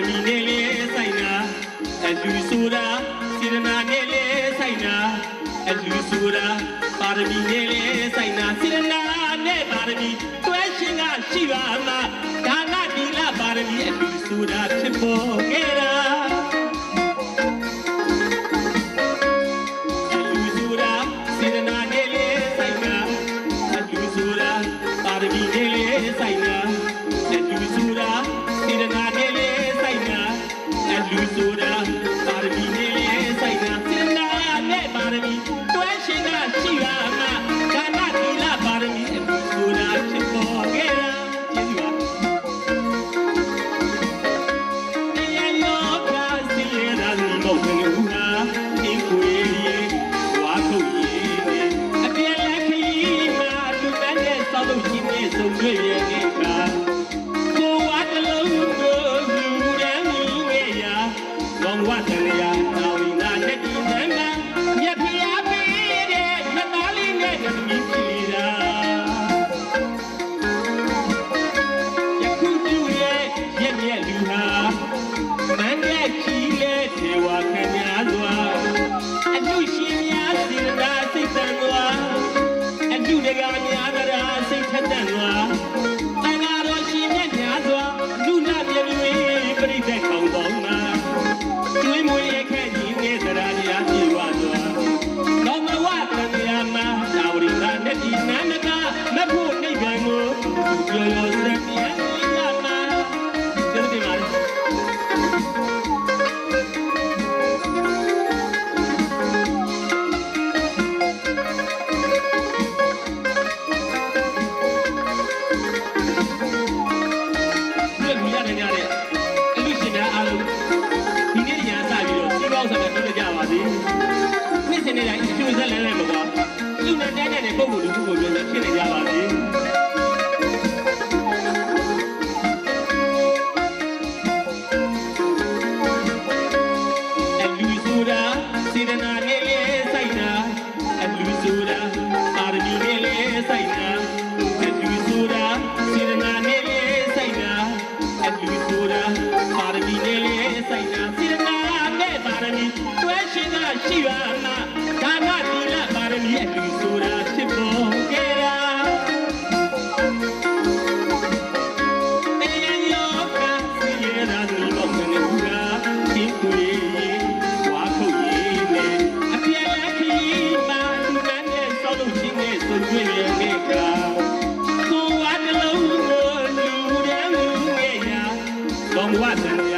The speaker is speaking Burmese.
မီနဲ့လေဆိုင်နာအလူဆိုတာစေတနာနဲ့လေဆိုင်နာအလူဆိုတာပါရမီနဲ့လေဆိုင်နာစေတနာနဲ့ပါရမီတွဲရှင်ကရှိပါမှာဒါနဒီလပါရမီအလူဆိုတာဖြစ်ပေါ်ခဲ့တာအလူဆိုတာစေတနာနဲ့လေဆိုင်နာအလူဆိုတာပါရမီနဲ့လေဆိုင်နာအလူဆိုတာစေတနာနဲ့လေဆိုင်နာအလူဆိုတာပါရမီနဲ့လေဆိုင်နာစေတနာနဲ့ပါရမီတွဲရှင်ကရှိပါမှာဒါနဒီလပါရမီအလူဆိုတာဖြစ်ပေါ်ခဲ့တာကျေးဇူးပါတရားလောကစီရတာဒီမဟုတ်ဘူးလားဒီကိုယ်ဝါခုတ်ရေးအပြည့်လက်ခီးမှာလူမနဲ့စောက်လို့ရှိနေဆုံးတွေ့ရဲ့ကကိုဝါတလုံးကိုလူတန်းလူငယ်ရာကောင်းဝတ်တရားတော်ရင်နာလက်ဒီနန်းနာမြတ်ဖျားပေးတဲ့မသားလေးနဲ့တမီးပြည်တာယခုသူရဲ့ရက်မြက်လူဟာမန်းတဲ့ချီလေထေဝါခံများစွာအလူရှင်များစေတနာစိတ်တန်စွာအလူတကာများတရားစိတ်ထက်တန်စွာတန်ဃာတော်ရှင်မြတ်များစွာလူနာမြေတွေပြိတ္တခေါင်းပေါင်းမှာကျွေးမွေးရခဲ့ကြီးနေသရာတရားပြေဝစွာတော်မဝတန်တရားမှာသာဝရိသာနဲ့ဒီနန္ဒကမဖို့နိဗ္ဗာန်ကိုကျော်ရောစံပြည့်ရမှာကျေးဇူးတင်ပါတယ်နှစ်စဉ်နဲ့တိုင်းအကျိုးဆက်လဲလဲမကွာလူနဲ့တိုင်းတဲ့ပုံကိုလူကိုပြောဆိုဖြစ်နေကြပါစေအလူဆိုတာစေတနာနဲ့လေဆိုင်နာအလူဆိုတာပါရမီနဲ့လေဆိုင်နာအလူဆိုတာစေတနာနဲ့လေဆိုင်နာအလူဆိုတာပါရမီနဲ့လေဆိုင်နာစေတနာနဲ့ပါရမီတွဲရှင်ကရှိပါမှာဒါနဒီလပါရမီအလူဆိုတာဖြစ်ပေါ်ခဲ့တာတရားလောကစီရတာဒီမောင်ကနေဘူးကဒီကိုယ်ဝါခုတ်ရေးနဲ့အပြည့်လက်ခီးမှာလူမနဲ့စောလို့ချင်းနဲ့ဆိုတွေ့ရခဲ့ကကိုဝါတလုံးကိုလူတန်းလူငယ်ရာကောင်းဝတ်တရား